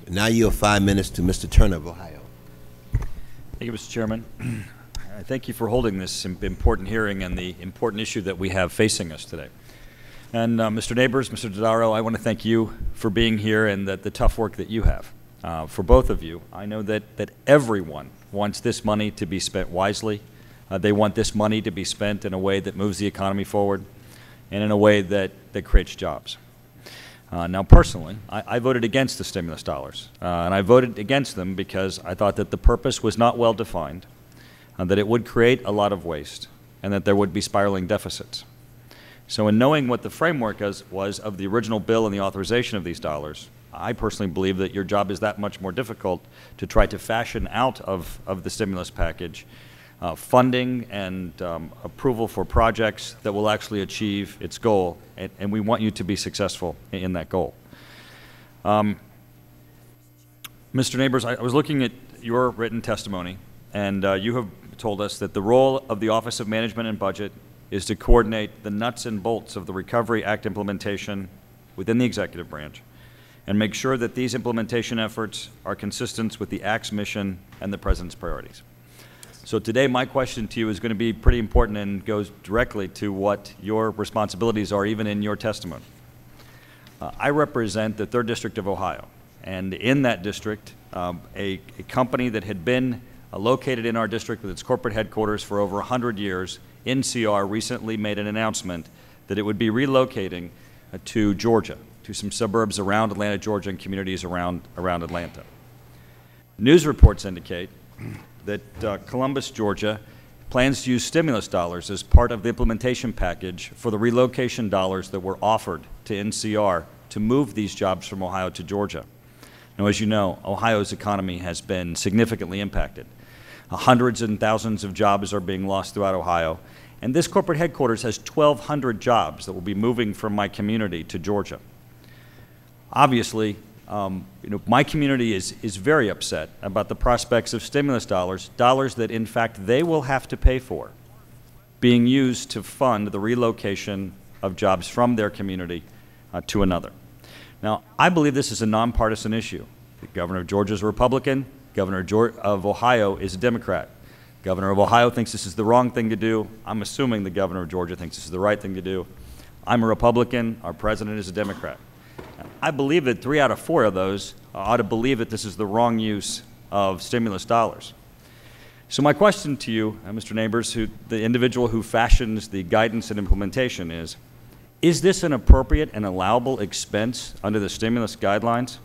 Now you have 5 minutes to Mr. Turner of Ohio. Thank you, Mr. Chairman. I thank you for holding this important hearing and the important issue that we have facing us today. And Mr. Nabors, Mr. Dodaro, I want to thank you for being here and the tough work that you have. For both of you, I know that everyone wants this money to be spent wisely. They want this money to be spent in a way that moves the economy forward and in a way that creates jobs. Now, personally, I voted against the stimulus dollars, and I voted against them because I thought that the purpose was not well defined, that it would create a lot of waste, and that there would be spiraling deficits. So in knowing what the framework was of the original bill and the authorization of these dollars, I personally believe that your job is that much more difficult to try to fashion out of the stimulus package funding and approval for projects that will actually achieve its goal, and we want you to be successful in that goal. Mr. Nabors, I was looking at your written testimony, and you have told us that the role of the Office of Management and Budget is to coordinate the nuts and bolts of the Recovery Act implementation within the executive branch and make sure that these implementation efforts are consistent with the Act's mission and the President's priorities. So today my question to you is going to be pretty important and goes directly to what your responsibilities are even in your testimony. I represent the 3rd District of Ohio, and in that district a company that had been located in our district with its corporate headquarters for over 100 years, NCR, recently made an announcement that it would be relocating to Georgia, to some suburbs around Atlanta, Georgia, and communities around Atlanta. News reports indicate that Columbus, Georgia, plans to use stimulus dollars as part of the implementation package for the relocation dollars that were offered to NCR to move these jobs from Ohio to Georgia. Now, as you know, Ohio's economy has been significantly impacted. Hundreds and thousands of jobs are being lost throughout Ohio, and this corporate headquarters has 1,200 jobs that will be moving from my community to Georgia. Obviously, my community is very upset about the prospects of stimulus dollars that in fact they will have to pay for, being used to fund the relocation of jobs from their community to another. Now, I believe this is a nonpartisan issue. The Governor of Georgia is a Republican. Governor of Ohio is a Democrat. Governor of Ohio thinks this is the wrong thing to do. I'm assuming the Governor of Georgia thinks this is the right thing to do. I'm a Republican. Our President is a Democrat. I believe that 3 out of 4 of those ought to believe that this is the wrong use of stimulus dollars. So my question to you, Mr. Nabors, the individual who fashions the guidance and implementation, is this an appropriate and allowable expense under the stimulus guidelines?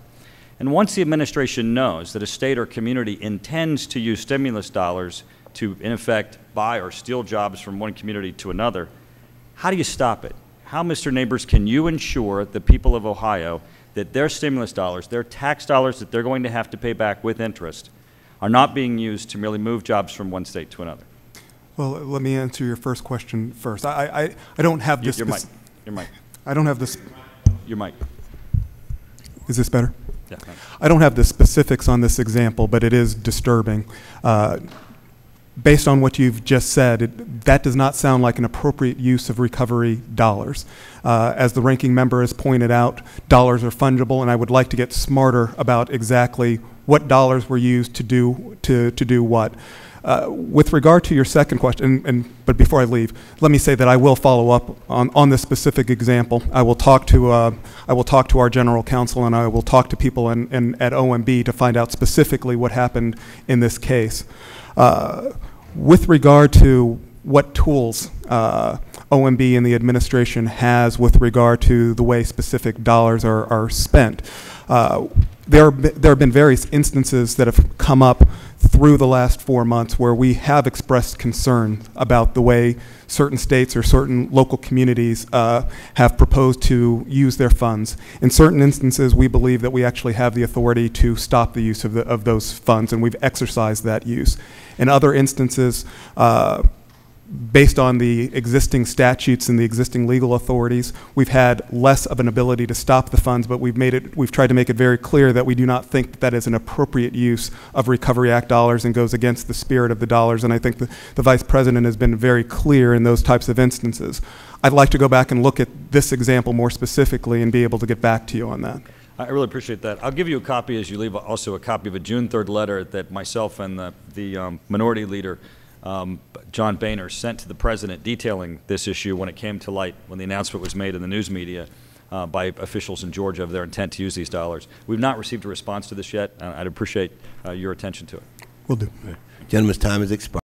And once the administration knows that a state or community intends to use stimulus dollars to, in effect, buy or steal jobs from one community to another, how do you stop it? How, Mr. Nabors, can you ensure the people of Ohio that their stimulus dollars, their tax dollars that they're going to have to pay back with interest, are not being used to merely move jobs from one state to another? Well, let me answer your first question first. I don't have this. Your mic. Your mic. I don't have this. Your mic. Is this better? Yeah. Thanks. I don't have the specifics on this example, but it is disturbing. Based on what you've just said, that does not sound like an appropriate use of recovery dollars. As the ranking member has pointed out, dollars are fungible, and I would like to get smarter about exactly what dollars were used to do what. With regard to your second question, but before I leave, let me say that I will follow up on this specific example. I will talk to our general counsel, and I will talk to people at OMB to find out specifically what happened in this case. With regard to what tools OMB and the administration has with regard to the way specific dollars are spent, there have been various instances that have come up through the last 4 months where we have expressed concern about the way certain states or certain local communities have proposed to use their funds. In certain instances, we believe that we actually have the authority to stop the use of those funds, and we've exercised that use. In other instances, based on the existing statutes and the existing legal authorities, we've had less of an ability to stop the funds, but we've tried to make it very clear that we do not think that that is an appropriate use of Recovery Act dollars and goes against the spirit of the dollars, and I think the Vice President has been very clear in those types of instances. I'd like to go back and look at this example more specifically and be able to get back to you on that. I really appreciate that. I'll give you a copy as you leave, also a copy of a June 3rd letter that myself and the minority leader, John Boehner, sent to the president detailing this issue when it came to light, when the announcement was made in the news media by officials in Georgia of their intent to use these dollars. We've not received a response to this yet. I'd appreciate your attention to it. Will do. Gentleman's time has expired.